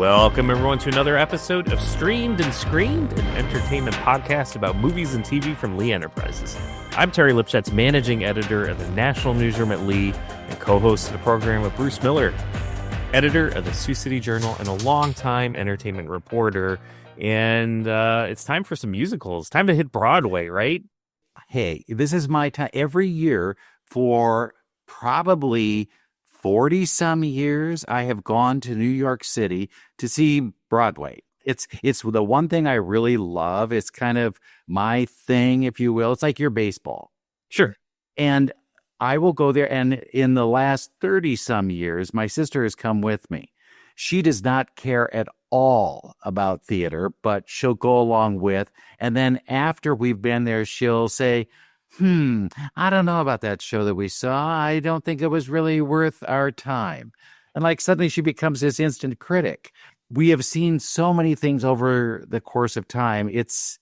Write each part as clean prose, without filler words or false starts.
Welcome, everyone, to another episode of Streamed and Screened, an entertainment podcast about movies and TV from Lee Enterprises. I'm Terry Lipschutz, managing editor of the National Newsroom at Lee and co-host of the program with Bruce Miller, editor of the Sioux City Journal and a longtime entertainment reporter. And it's time for some musicals. Time to hit Broadway, right? Hey, this is my time every year for probably 40-some years. I have gone to New York City to see Broadway. It's the one thing I really love. It's kind of my thing, if you will. It's like your baseball. Sure. And I will go there. And in the last 30-some years, my sister has come with me. She does not care at all about theater, but she'll go along with. And then after we've been there, she'll say, I don't know about that show that we saw. I don't think it was really worth our time. And like suddenly she becomes this instant critic. We have seen so many things over the course of time. It's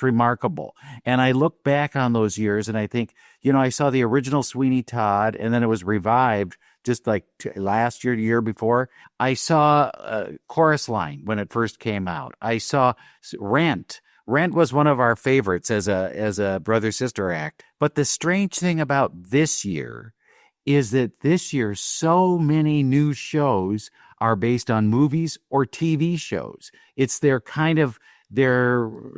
remarkable. And I look back on those years and I think, I saw the original Sweeney Todd and then it was revived just like last year, the year before. I saw Chorus Line when it first came out. I saw Rent. Rent was one of our favorites as a brother-sister act. But the strange thing about this year is that this year so many new shows are based on movies or TV shows. It's their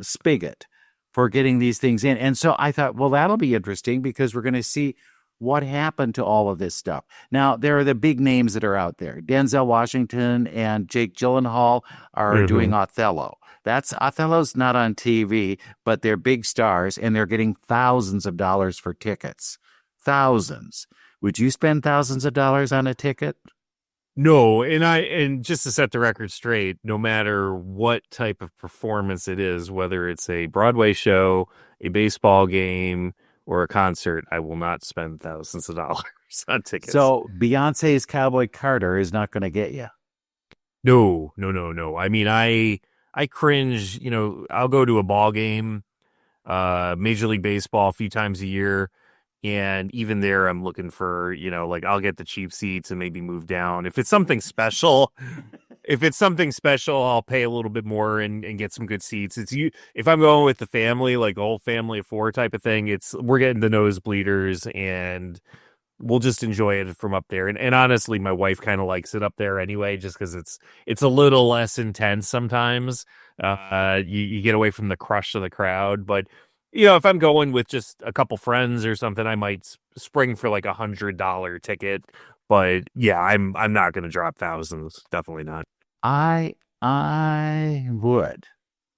spigot for getting these things in. And so I thought, well, that'll be interesting because we're going to see what happened to all of this stuff. Now, there are the big names that are out there. Denzel Washington and Jake Gyllenhaal are doing Othello. Othello's not on TV, but they're big stars, and they're getting thousands of dollars for tickets. Thousands. Would you spend thousands of dollars on a ticket? No, and just to set the record straight, no matter what type of performance it is, whether it's a Broadway show, a baseball game, or a concert, I will not spend thousands of dollars on tickets. So Beyonce's Cowboy Carter is not going to get you. No. I mean, I cringe. I'll go to a ball game, Major League Baseball a few times a year. And even there, I'm looking for, I'll get the cheap seats and maybe move down. If it's something special, I'll pay a little bit more and get some good seats. If I'm going with the family, like a whole family of four type of thing, we're getting the nosebleeders and we'll just enjoy it from up there. And honestly, my wife kind of likes it up there anyway, just because it's a little less intense sometimes. You get away from the crush of the crowd, but if I'm going with just a couple friends or something, I might spring for like $100 ticket. But yeah, I'm not going to drop thousands. Definitely not. I would.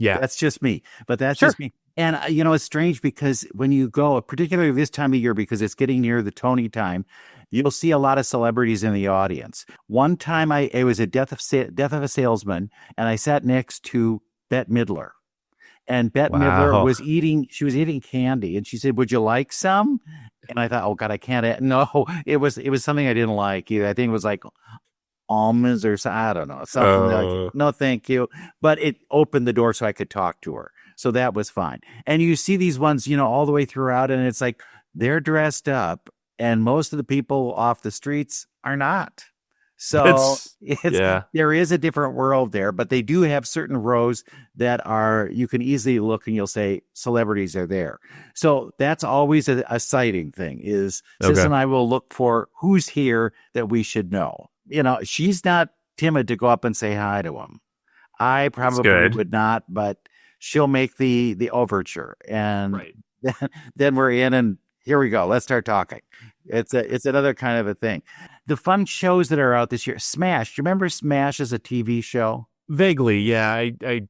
Yeah, that's just me. But that's just me. And it's strange because when you go, particularly this time of year, because it's getting near the Tony time, you'll see a lot of celebrities in the audience. One time, it was a death of a salesman, and I sat next to Bette Midler. And Bette Midler was eating candy, and she said, "Would you like some?" And I thought, "Oh God, I can't." No, it was something I didn't like either. I think it was like almonds or I don't know, something like. No, thank you. But it opened the door so I could talk to her, so that was fine. And you see these ones, all the way throughout, and it's like they're dressed up, and most of the people off the streets are not. So there is a different world there, but they do have certain rows that you can easily look and you'll say celebrities are there. So that's always a sighting thing is Sis and I will look for who's here that we should know. She's not timid to go up and say hi to him. I probably would not, but she'll make the overture and then we're in and here we go. Let's start talking. It's another kind of a thing. The fun shows that are out this year. Smash. Do you remember Smash as a TV show? Vaguely, yeah. It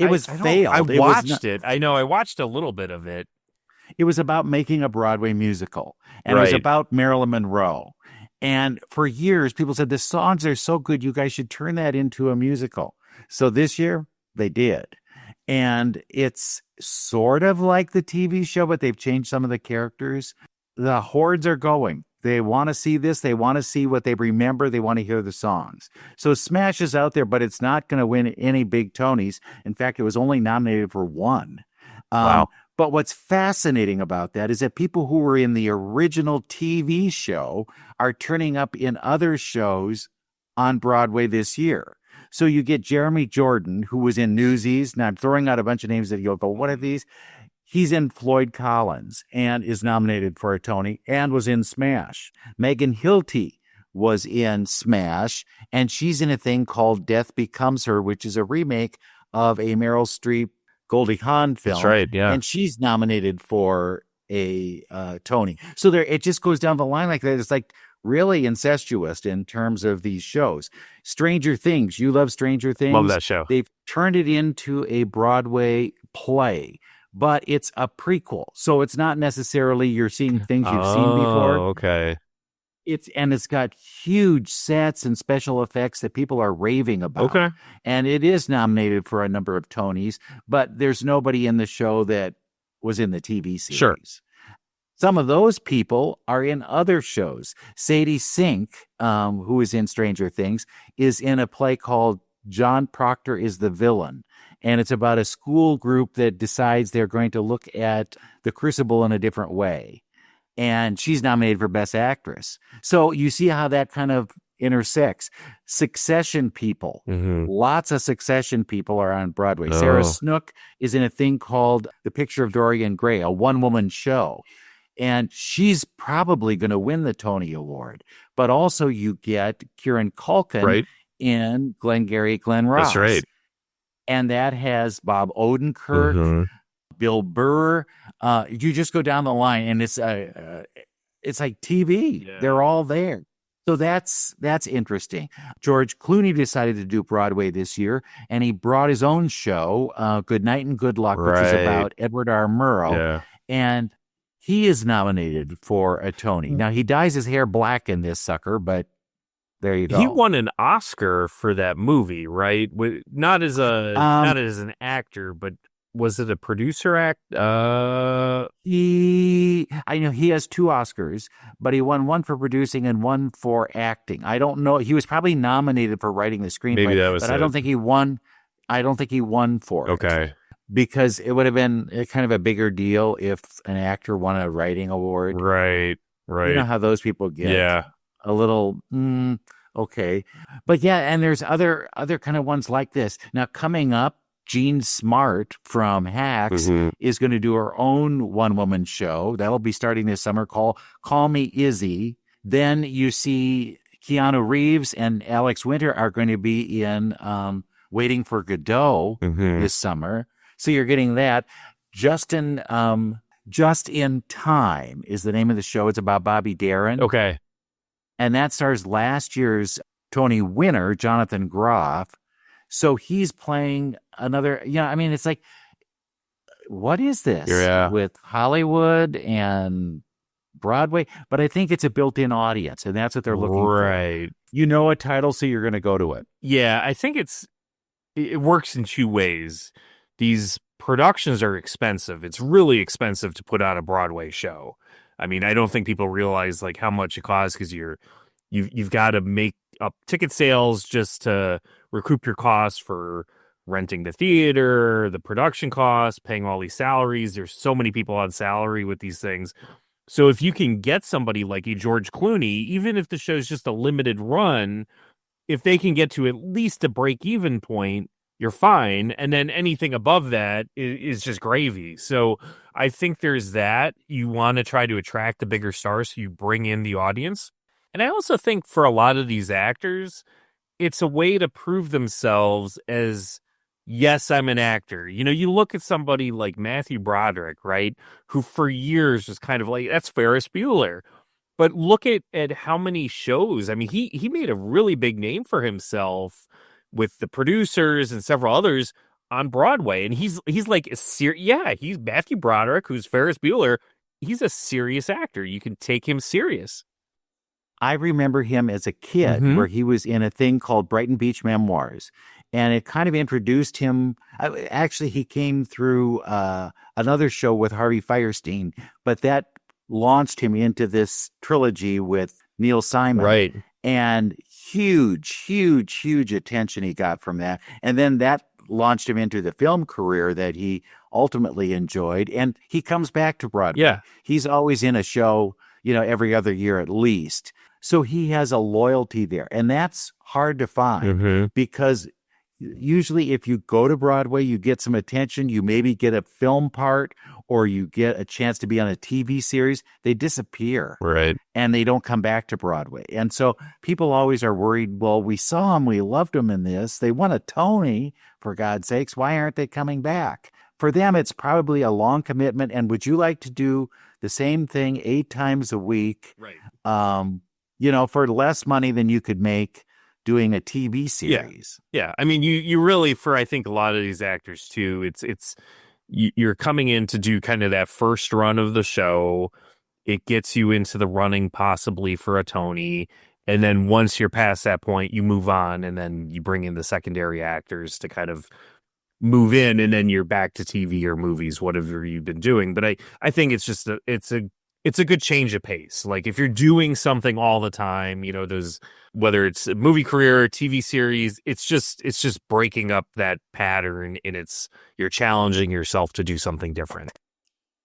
was failed. I watched it. I know. I watched a little bit of it. It was about making a Broadway musical, and it was about Marilyn Monroe. And for years, people said the songs are so good, you guys should turn that into a musical. So this year, they did. And it's sort of like the TV show, but they've changed some of the characters. The hordes are going. They want to see this. They want to see what they remember. They want to hear the songs. So Smash is out there, but it's not going to win any big Tonys. In fact, it was only nominated for one. Wow. But what's fascinating about that is that people who were in the original TV show are turning up in other shows on Broadway this year. So you get Jeremy Jordan, who was in Newsies. Now I'm throwing out a bunch of names that you'll go, what are these? He's in Floyd Collins and is nominated for a Tony and was in Smash. Megan Hilty was in Smash, and she's in a thing called Death Becomes Her, which is a remake of a Meryl Streep, Goldie Hawn film. That's right, yeah. And she's nominated for a Tony. So there, it just goes down the line like that. It's like really incestuous in terms of these shows. Stranger Things, you love Stranger Things. Love that show. They've turned it into a Broadway play, but it's a prequel. So it's not necessarily you're seeing things you've seen before. Okay. It's got huge sets and special effects that people are raving about. Okay. And it is nominated for a number of Tonys, but there's nobody in the show that was in the TV series. Sure. Some of those people are in other shows. Sadie Sink, who is in Stranger Things, is in a play called John Proctor is the Villain. And it's about a school group that decides they're going to look at the Crucible in a different way. And she's nominated for Best Actress. So you see how that kind of intersects. Succession people. Mm-hmm. Lots of Succession people are on Broadway. Sarah Snook is in a thing called The Picture of Dorian Gray, a one-woman show. And she's probably going to win the Tony Award. But also you get Kieran Culkin in Glengarry Glen Ross. That's right. And that has Bob Odenkirk, Bill Burr. You just go down the line, and it's like TV. Yeah. They're all there. So that's interesting. George Clooney decided to do Broadway this year, and he brought his own show, Good Night and Good Luck, which is about Edward R. Murrow. Yeah. And he is nominated for a Tony. Now, he dyes his hair black in this sucker, but there you go. He won an Oscar for that movie, right? Not as an actor, but was it a producer act? I know he has 2 Oscars, but he won one for producing and one for acting. I don't know. He was probably nominated for writing the screenplay, maybe that was but I don't think he won. I don't think he won for it. Okay. Because it would have been kind of a bigger deal if an actor won a writing award. Right. You know how those people get. Yeah. A little, okay. But yeah, and there's other kind of ones like this. Now, coming up, Jean Smart from Hacks is going to do her own one-woman show. That'll be starting this summer called Call Me Izzy. Then you see Keanu Reeves and Alex Winter are going to be in Waiting for Godot this summer. So you're getting that. Just in Time is the name of the show. It's about Bobby Darin. Okay. And that stars last year's Tony winner, Jonathan Groff. So he's playing another, it's like, what is this with Hollywood and Broadway? But I think it's a built-in audience, and that's what they're looking for. Right. You know a title, so you're going to go to it. Yeah, I think it works in 2 ways. These productions are expensive. It's really expensive to put on a Broadway show. I mean, I don't think people realize like how much it costs because you've got to make up ticket sales just to recoup your costs for renting the theater, the production costs, paying all these salaries. There's so many people on salary with these things. So if you can get somebody like a George Clooney, even if the show's just a limited run, if they can get to at least a break-even point, you're fine. And then anything above that is just gravy. So I think there's that. You want to try to attract the bigger stars, so you bring in the audience. And I also think for a lot of these actors, it's a way to prove themselves as, yes, I'm an actor. You look at somebody like Matthew Broderick, right, who for years was kind of like, that's Ferris Bueller. But look at how many shows. I mean, he made a really big name for himself with the producers and several others on Broadway. And he's like he's Matthew Broderick, who's Ferris Bueller. He's a serious actor. You can take him serious. I remember him as a kid where he was in a thing called Brighton Beach Memoirs. And it kind of introduced him. Actually, he came through another show with Harvey Fierstein, but that launched him into this trilogy with Neil Simon. Right. And huge attention he got from that. And then that launched him into the film career that he ultimately enjoyed. And he comes back to Broadway. Yeah. He's always in a show, every other year at least. So he has a loyalty there. And that's hard to find because usually if you go to Broadway, you get some attention, you maybe get a film part or you get a chance to be on a TV series, they disappear. Right. And they don't come back to Broadway. And so people always are worried, well, we saw them, we loved them in this. They won a Tony, for God's sakes. Why aren't they coming back? For them, it's probably a long commitment. And would you like to do the same thing 8 times a week? Right. For less money than you could make doing a TV series. Yeah. I mean, you really, for I think a lot of these actors too, you're coming in to do kind of that first run of the show. It gets you into the running possibly for a Tony. And then once you're past that point, you move on and then you bring in the secondary actors to kind of move in, and then you're back to TV or movies, whatever you've been doing. But I think it's just it's a good change of pace. Like if you're doing something all the time, whether it's a movie career or TV series, it's just breaking up that pattern, and you're challenging yourself to do something different.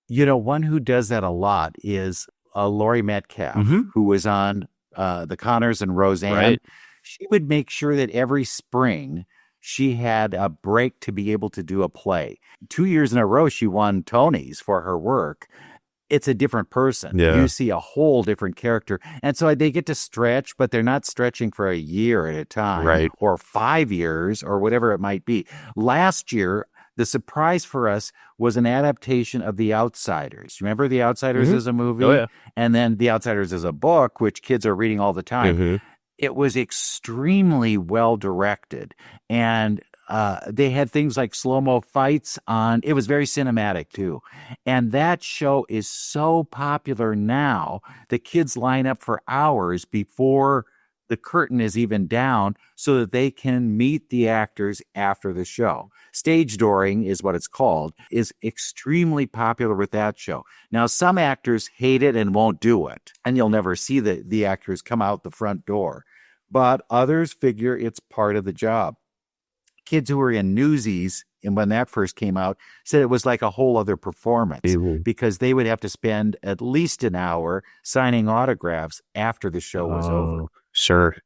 One who does that a lot is Laurie Metcalf, who was on The Connors and Roseanne. Right. She would make sure that every spring she had a break to be able to do a play. 2 years in a row, she won Tonys for her work. It's a different person. Yeah. You see a whole different character. And so they get to stretch, but they're not stretching for a year at a time. Right. Or 5 years or whatever it might be. Last year, the surprise for us was an adaptation of The Outsiders. Remember The Outsiders as a movie? Oh, yeah. And then The Outsiders as a book, which kids are reading all the time. It was extremely well directed. And they had things like slow-mo fights on. It was very cinematic, too. And that show is so popular now that kids line up for hours before the curtain is even down so that they can meet the actors after the show. Stage dooring is what it's called, is extremely popular with that show. Now, some actors hate it and won't do it, and you'll never see the actors come out the front door. But others figure it's part of the job. Kids who were in Newsies, and when that first came out, said it was like a whole other performance because they would have to spend at least an hour signing autographs after the show was over. Sure.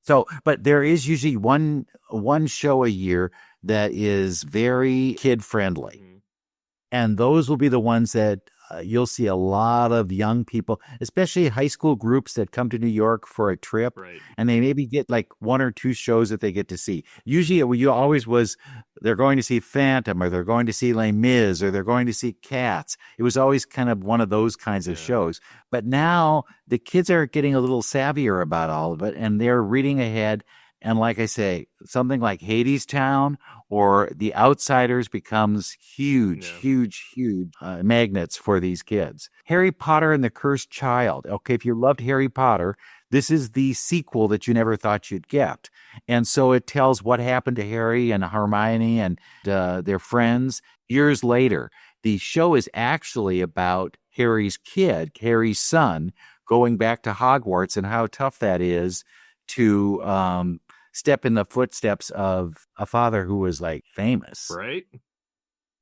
So, but there is usually one show a year that is very kid friendly. And those will be the ones that you'll see a lot of young people, especially high school groups that come to New York for a trip. Right. And they maybe get like 1 or 2 shows that they get to see. Usually you always was, they're going to see Phantom, or they're going to see Les Mis, or they're going to see Cats. It was always kind of one of those kinds of shows. But now the kids are getting a little savvier about all of it, and they're reading ahead. And like I say, something like Hadestown or The Outsiders becomes huge magnets for these kids. Harry Potter and the Cursed Child. Okay, if you loved Harry Potter, this is the sequel that you never thought you'd get. And so it tells what happened to Harry and Hermione and their friends years later. The show is actually about Harry's son, going back to Hogwarts and how tough that is to step in the footsteps of a father who was like famous. Right.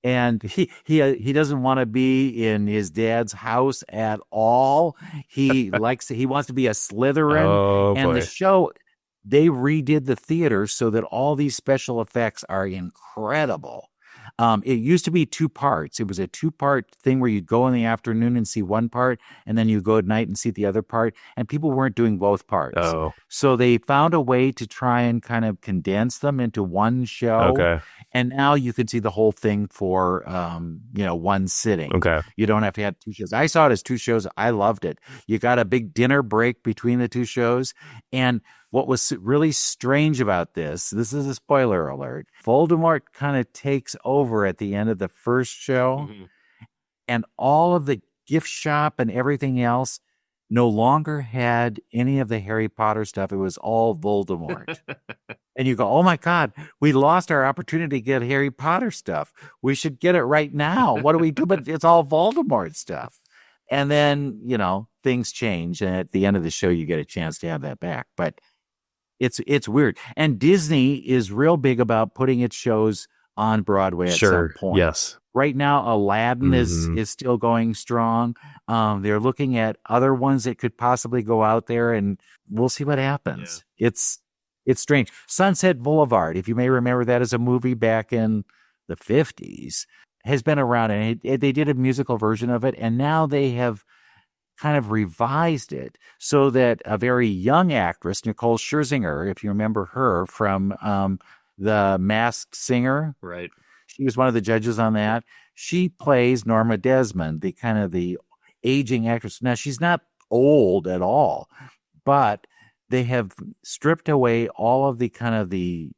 And he doesn't want to be in his dad's house at all. He wants to be a Slytherin. And the show, they redid the theater so that all these special effects are incredible. It used to be 2 parts. It was a 2-part thing where you'd go in the afternoon and see one part, and then you go at night and see the other part. And people weren't doing both parts. Oh. So they found a way to try and kind of condense them into one show. Okay. And now you can see the whole thing for, one sitting. Okay. You don't have to have 2 shows. I saw it as 2 shows. I loved it. You got a big dinner break between the 2 shows. And what was really strange about this is a spoiler alert. Voldemort kind of takes over at the end of the first show, and all of the gift shop and everything else no longer had any of the Harry Potter stuff. It was all Voldemort. And you go, oh my God, we lost our opportunity to get Harry Potter stuff. We should get it right now. What do we do? But it's all Voldemort stuff. And then, things change. And at the end of the show, you get a chance to have that back. But it's weird. And Disney is real big about putting its shows on Broadway at some point. Yes. Right now, Aladdin is still going strong. They're looking at other ones that could possibly go out there, and we'll see what happens. Yeah. It's strange. Sunset Boulevard, if you may remember that as a movie back in the 50s, has been around, and they did a musical version of it, and now they have kind of revised it so that a very young actress, Nicole Scherzinger, if you remember her from The Masked Singer, Right. she was one of the judges on that. She plays Norma Desmond, the kind of the aging actress. Now, she's not old at all, but they have stripped away all of the kind of the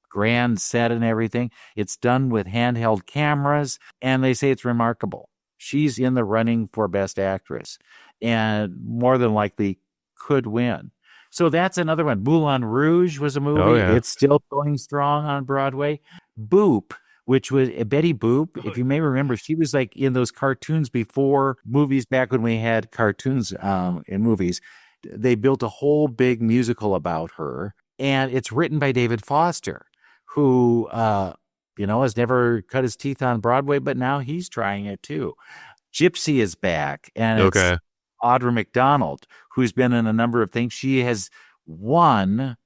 grand set and everything. It's done with handheld cameras, and they say it's remarkable. She's in the running for Best Actress and more than likely could win. So that's another one. Moulin Rouge was a movie. Oh, yeah. It's still going strong on Broadway. Boop, which was Betty Boop. If you may remember, she was like in those cartoons before movies, back when we had cartoons in movies. They built a whole big musical about her, and it's written by David Foster, who has never cut his teeth on Broadway, but now he's trying it too. Gypsy is back, and it's Audra McDonald, who's been in a number of things. She has won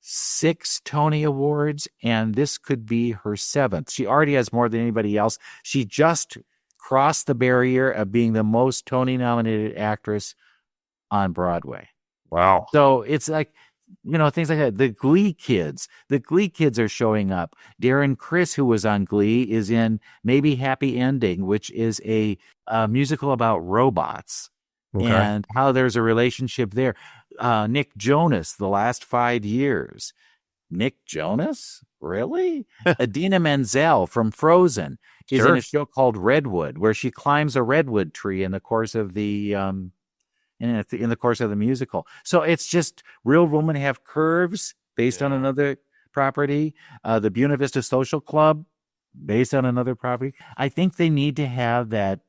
6 Tony Awards, and this could be her 7th. She already has more than anybody else. She just crossed the barrier of being the most Tony-nominated actress on Broadway. Wow. So it's like, things like that. The Glee kids are showing up. Darren Criss, who was on Glee, is in Maybe Happy Ending, which is a musical about robots and how there's a relationship there. Nick Jonas, The Last 5 Years. Nick Jonas? Really? Idina Menzel from Frozen is in a show called Redwood, where she climbs a redwood tree in the course of the musical. So it's just Real Women Have Curves, based on another property. The Buena Vista Social Club, based on another property. I think they need to have that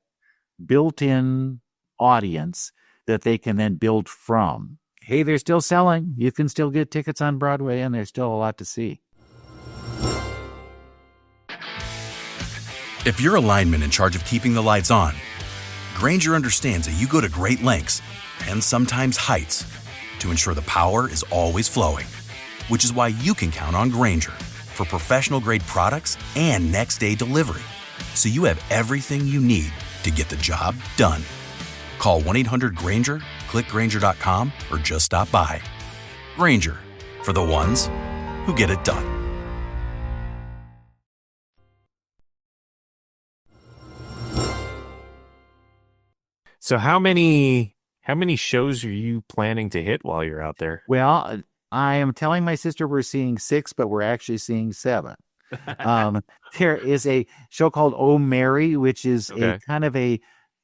built-in audience that they can then build from. Hey, they're still selling. You can still get tickets on Broadway, and there's still a lot to see. If you're a lineman in charge of keeping the lights on, Grainger understands that you go to great lengths and sometimes heights to ensure the power is always flowing, which is why you can count on Grainger for professional-grade products and next-day delivery, so you have everything you need to get the job done. Call 1-800-GRAINGER, click Grainger.com, or just stop by. Grainger, for the ones who get it done. So how many shows are you planning to hit while you're out there? Well, I am telling my sister we're seeing 6, but we're actually seeing 7. There is a show called Oh Mary, which is a kind of a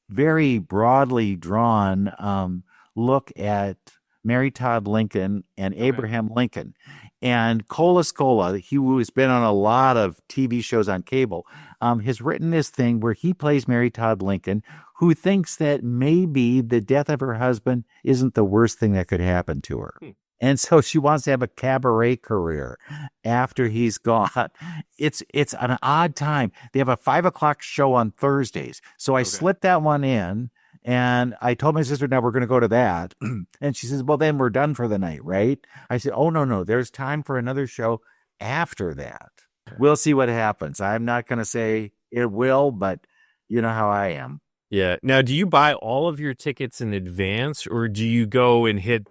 very broadly drawn look at Mary Todd Lincoln and Abraham Lincoln. And Cola Scola, who has been on a lot of TV shows on cable, has written this thing where he plays Mary Todd Lincoln, who thinks that maybe the death of her husband isn't the worst thing that could happen to her. And so she wants to have a cabaret career after he's gone. It's an odd time. They have a 5:00 show on Thursdays. So I slipped that one in, and I told my sister, now we're going to go to that. And she says, well, then we're done for the night, right? I said, oh, no, there's time for another show after that. We'll see what happens. I'm not going to say it will, but you know how I am. Yeah. Now, do you buy all of your tickets in advance, or do you go and hit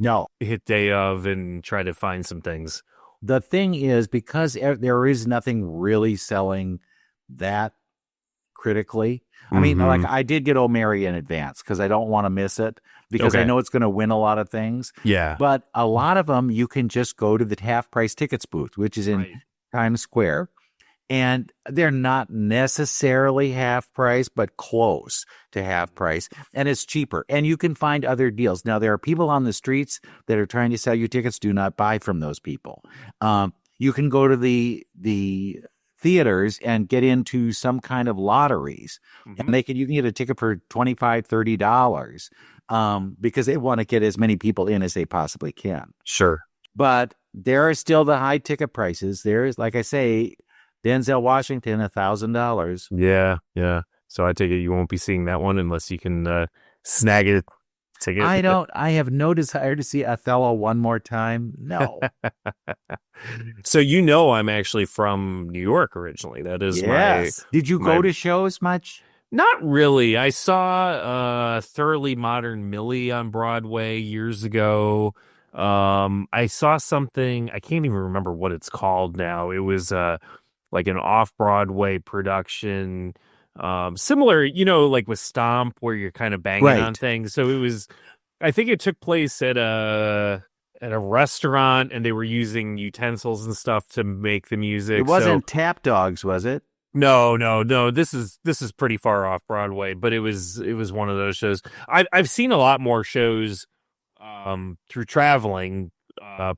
day of and try to find some things? The thing is, because there is nothing really selling that critically. I mean, like I did get O'Mary in advance because I don't want to miss it, because I know it's going to win a lot of things. Yeah. But a lot of them, you can just go to the half price tickets booth, which is in Times Square. And they're not necessarily half price, but close to half price. And it's cheaper. And you can find other deals. Now, there are people on the streets that are trying to sell you tickets. Do not buy from those people. You can go to the theaters and get into some kind of lotteries. And you can get a ticket for $25, $30 because they want to get as many people in as they possibly can. Sure. But there are still the high ticket prices. There's, like I say, Denzel Washington, $1,000. Yeah. So I take it you won't be seeing that one unless you can snag it ticket. I have no desire to see Othello one more time. No. So I'm actually from New York originally. That is yes. Did you go to shows much? Not really. I saw Thoroughly Modern Millie on Broadway years ago. I saw something, I can't even remember what it's called now. It was like an off-Broadway production, similar, like with Stomp, where you're kind of banging on things. So it was, I think it took place at a restaurant, and they were using utensils and stuff to make the music. It wasn't Tap Dogs, was it? No. This is pretty far off Broadway, but it was one of those shows. I've seen a lot more shows through traveling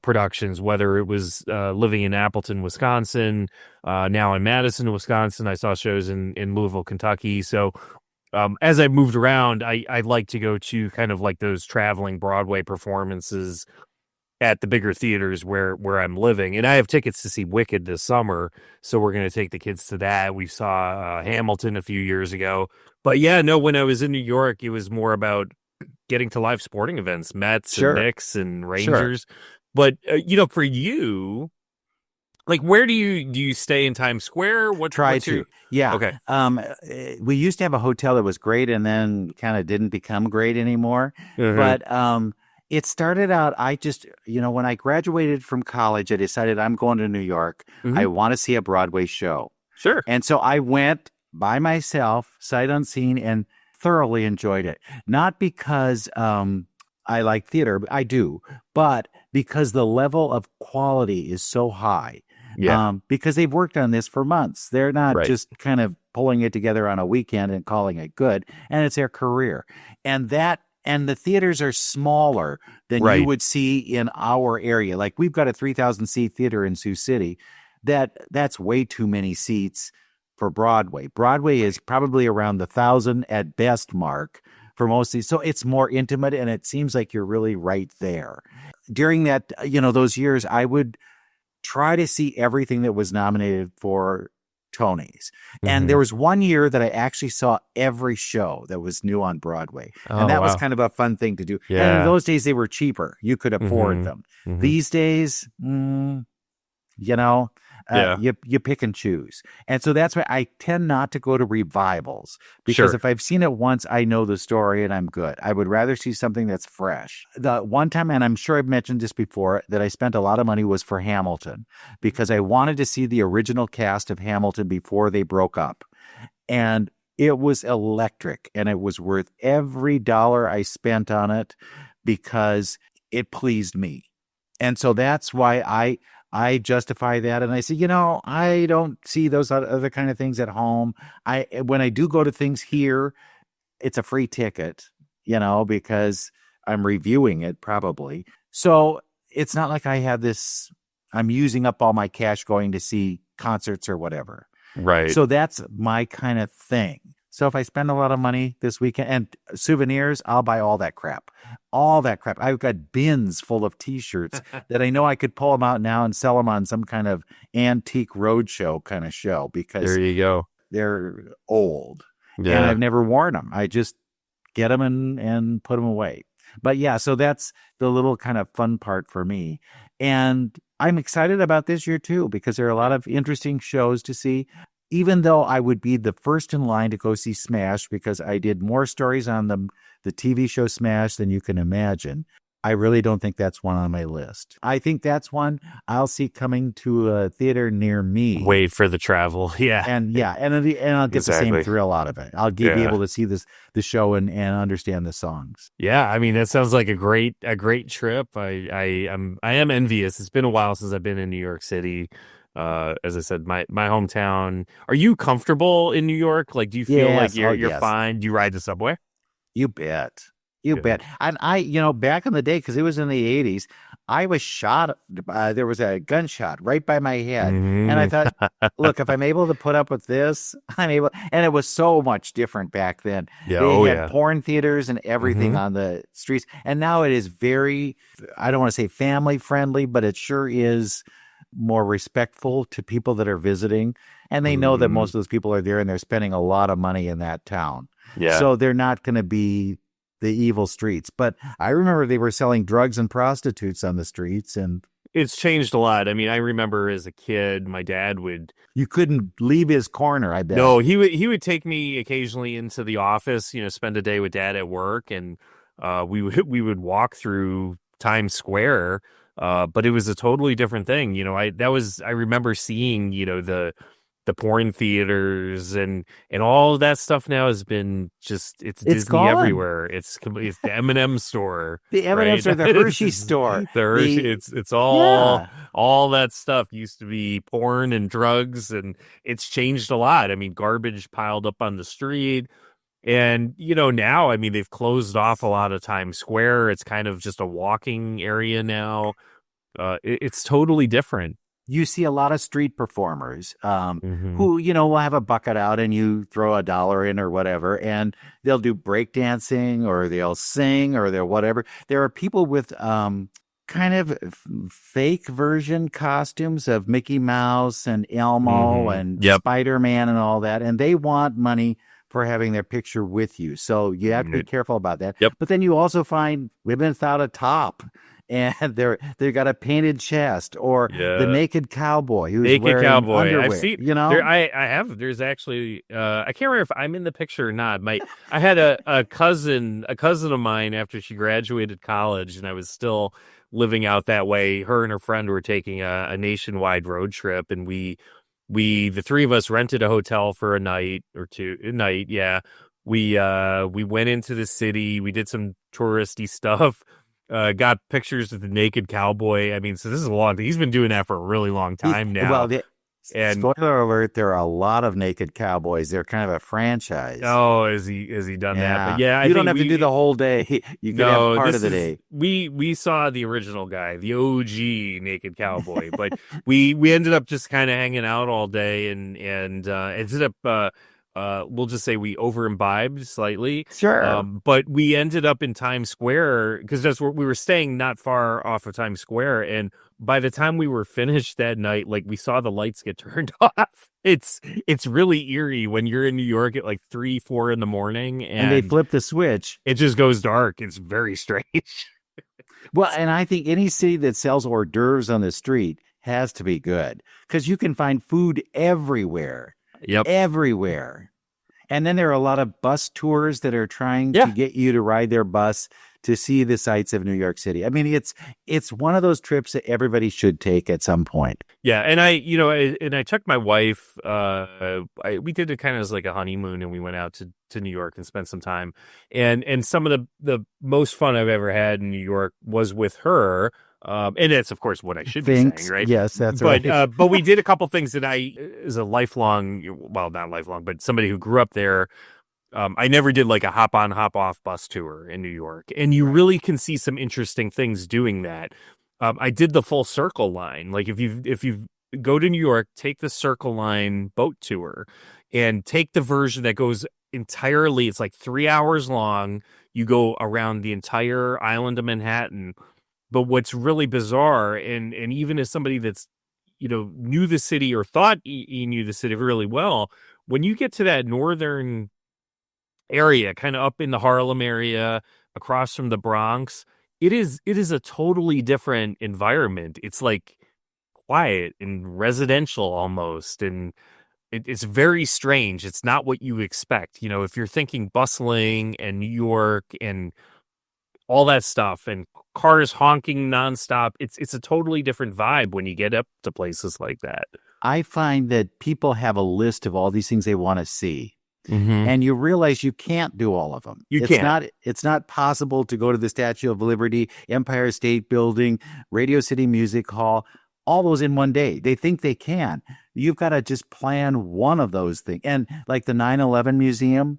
productions, whether it was living in Appleton, Wisconsin, now in Madison, Wisconsin. I saw shows in Louisville, Kentucky. So as I moved around, I like to go to kind of like those traveling Broadway performances at the bigger theaters where I'm living. And I have tickets to see Wicked this summer, so we're going to take the kids to that. We saw Hamilton a few years ago. But yeah, no, when I was in New York, it was more about getting to live sporting events, Mets and Knicks and Rangers. Sure. But, for you, like, where do you stay in Times Square? Yeah. Okay. We used to have a hotel that was great and then kind of didn't become great anymore. Mm-hmm. But it started out, I just, when I graduated from college, I decided I'm going to New York. Mm-hmm. I want to see a Broadway show. Sure. And so I went by myself, sight unseen, and thoroughly enjoyed it. Not because I like theater, I do, but because the level of quality is so high. Yeah. Because they've worked on this for months. They're not just kind of pulling it together on a weekend and calling it good. And it's their career. And the theaters are smaller than you would see in our area. Like, we've got a 3,000 seat theater in Sioux City. That's way too many seats for Broadway. Broadway is probably around the 1,000 at best mark for most of these. So it's more intimate, and it seems like you're really right there. During that, those years, I would try to see everything that was nominated for Tonys. Mm-hmm. And there was one year that I actually saw every show that was new on Broadway. And that was kind of a fun thing to do. Yeah. And in those days, they were cheaper. You could afford them. Mm-hmm. These days, you pick and choose. And so that's why I tend not to go to revivals, because if I've seen it once, I know the story and I'm good. I would rather see something that's fresh. The one time, and I'm sure I've mentioned this before, that I spent a lot of money was for Hamilton, because I wanted to see the original cast of Hamilton before they broke up. And it was electric, and it was worth every dollar I spent on it because it pleased me. And so that's why I justify that. And I say, I don't see those other kind of things at home. When I do go to things here, it's a free ticket, because I'm reviewing it probably. So it's not like I'm using up all my cash going to see concerts or whatever. Right. So that's my kind of thing. So if I spend a lot of money this weekend and souvenirs, I'll buy all that crap. All that crap. I've got bins full of T-shirts that I know I could pull them out now and sell them on some kind of antique roadshow kind of show, because there you go. They're old. Yeah. And I've never worn them. I just get them and put them away. But yeah, so that's the little kind of fun part for me. And I'm excited about this year too, because there are a lot of interesting shows to see. Even though I would be the first in line to go see Smash, because I did more stories on the TV show Smash than you can imagine, I really don't think that's one on my list. I think that's one I'll see coming to a theater near me. Wait for the travel. Yeah. And I'll get the same thrill out of it. I'll be able to see the show and understand the songs. Yeah. I mean, that sounds like a great trip. I am envious. It's been a while since I've been in New York City. As I said, my hometown. Are you comfortable in New York? Like, do you feel like you're fine? Do you ride the subway? You bet. You bet. And I, back in the day, because it was in the 80s, I was shot. There was a gunshot right by my head. Mm-hmm. And I thought, look, if I'm able to put up with this, I'm able. And it was so much different back then. Yeah, they had porn theaters and everything on the streets. And now it is very, I don't want to say family friendly, but it sure is more respectful to people that are visiting, and they know that most of those people are there and they're spending a lot of money in that town. Yeah. So they're not going to be evil streets. But I remember they were selling drugs and prostitutes on the streets, and it's changed a lot. I mean, I remember as a kid, my dad would. You couldn't leave his corner, I bet. No, he would take me occasionally into the office, spend a day with dad at work, and we would walk through Times Square. But it was a totally different thing. I remember seeing, the porn theaters and all of that stuff now has been it's Disney gone. Everywhere. It's the M&M store. The M&Ms are the Hershey store. The Hershey, it's all that stuff used to be porn and drugs, and it's changed a lot. I mean, garbage piled up on the street. And, now, I mean, they've closed off a lot of Times Square. It's kind of just a walking area now. It's totally different. You see a lot of street performers who, will have a bucket out and you throw $1 in or whatever, and they'll do breakdancing or they'll sing or they'll whatever. There are people with kind of fake version costumes of Mickey Mouse and Elmo and Spider-Man and all that, and they want money for having their picture with you. So you have to be careful about that. Yep. But then you also find women without a top. And they've got a painted chest, or the naked cowboy who's wearing underwear. I've seen, I have. There's actually, I can't remember if I'm in the picture or not. I had a cousin of mine after she graduated college, and I was still living out that way. Her and her friend were taking a nationwide road trip, and the three of us rented a hotel for a night or two. Yeah. We went into the city. We did some touristy stuff. Got pictures of the naked cowboy. I mean, so this is a long thing. He's been doing that for a really long time now. Well, spoiler alert, there are a lot of naked cowboys. They're kind of a franchise. Oh, has he done that? But yeah, you don't have to do the whole day. You can have part of the day. We saw the original guy, the OG naked cowboy, but we ended up just kind of hanging out all day and ended up we'll just say we over imbibed slightly. Sure. But we ended up in Times Square because that's where we were staying, not far off of Times Square. And by the time we were finished that night, like, we saw the lights get turned off. It's really eerie when you're in New York at like 3-4 in the morning and they flip the switch. It just goes dark. It's very strange. Well, and I think any city that sells hors d'oeuvres on the street has to be good because you can find food everywhere. Yep. Everywhere. And then there are a lot of bus tours that are trying to get you to ride their bus to see the sights of New York City. I mean, it's one of those trips that everybody should take at some point. Yeah, and I took my wife. We did it kind of as like a honeymoon, and we went out to New York and spent some time. And some of the most fun I've ever had in New York was with her. And that's, of course, what I should be saying, right? Yes, that's right. But we did a couple things that as a lifelong, well, not lifelong, but somebody who grew up there, I never did like a hop on, hop off bus tour in New York. And you really can see some interesting things doing that. I did the full Circle Line. Like, if you go to New York, take the Circle Line boat tour and take the version that goes entirely, it's like 3 hours long. You go around the entire island of Manhattan. But what's really bizarre, and even as somebody that's, knew the city or thought he knew the city really well, when you get to that northern area, kind of up in the Harlem area, across from the Bronx, it is a totally different environment. It's like quiet and residential almost, and it's very strange. It's not what you expect. If you're thinking bustling and New York and all that stuff and cars honking nonstop, it's a totally different vibe when you get up to places like that. I find that people have a list of all these things they want to see. Mm-hmm. And you realize you can't do all of them. It's not possible to go to the Statue of Liberty, Empire State Building, Radio City Music Hall, all those in one day. They think they can. You've got to just plan one of those things. And like the 9/11 Museum,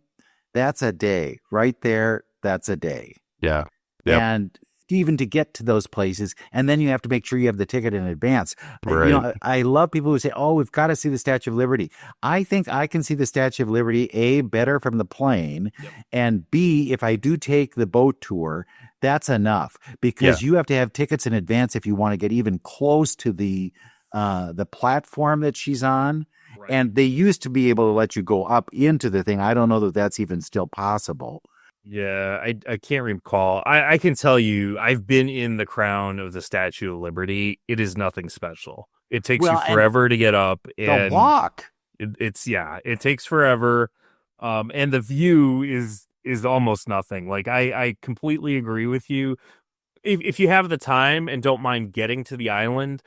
that's a day. Right there, that's a day. Yeah. Yep. And even to get to those places, and then you have to make sure you have the ticket in advance. Right. I love people who say, "Oh, we've got to see the Statue of Liberty." I think I can see the Statue of Liberty A, better from the plane, and B, if I do take the boat tour, that's enough because you have to have tickets in advance if you want to get even close to the platform that she's on. Right. And they used to be able to let you go up into the thing. I don't know that that's even still possible. Yeah, I can't recall. I can tell you, I've been in the crown of the Statue of Liberty. It is nothing special. It takes you Well, and forever to get up, the and walk. it takes forever. And the view is almost nothing. Like I completely agree with you. If you have the time and don't mind getting to the island,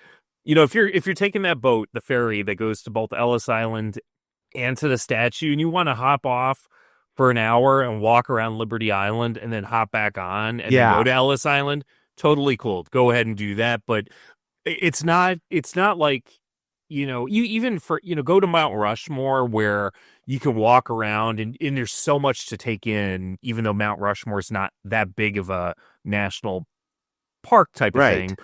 if you're taking that boat, the ferry that goes to both Ellis Island and to the statue, and you want to hop off for an hour and walk around Liberty Island and then hop back on and then go to Ellis Island, totally cool. Go ahead and do that. But it's not like, you even for, go to Mount Rushmore where you can walk around and there's so much to take in, even though Mount Rushmore is not that big of a national park type of thing.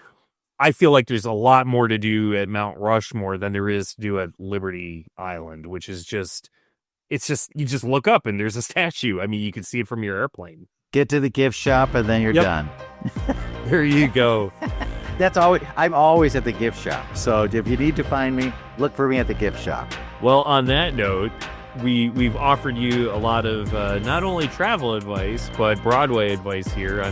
I feel like there's a lot more to do at Mount Rushmore than there is to do at Liberty Island, which is you just look up and there's a statue. I mean, you can see it from your airplane. Get to the gift shop and then you're done. There you go. I'm always at the gift shop. So if you need to find me, look for me at the gift shop. Well, on that note, we've offered you a lot of not only travel advice, but Broadway advice here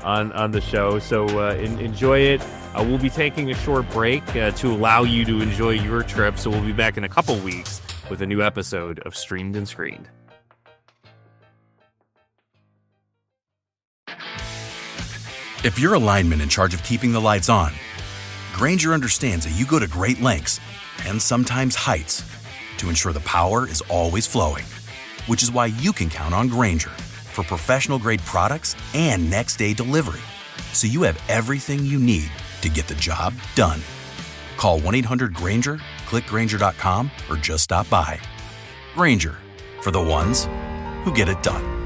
on the show. So enjoy it. We'll be taking a short break to allow you to enjoy your trip. So we'll be back in a couple weeks with a new episode of Streamed and Screened. If you're a lineman in charge of keeping the lights on, Grainger understands that you go to great lengths and sometimes heights to ensure the power is always flowing, which is why you can count on Grainger for professional-grade products and next-day delivery, so you have everything you need to get the job done. Call 1-800-GRAINGER, click Grainger.com, or just stop by. Grainger, for the ones who get it done.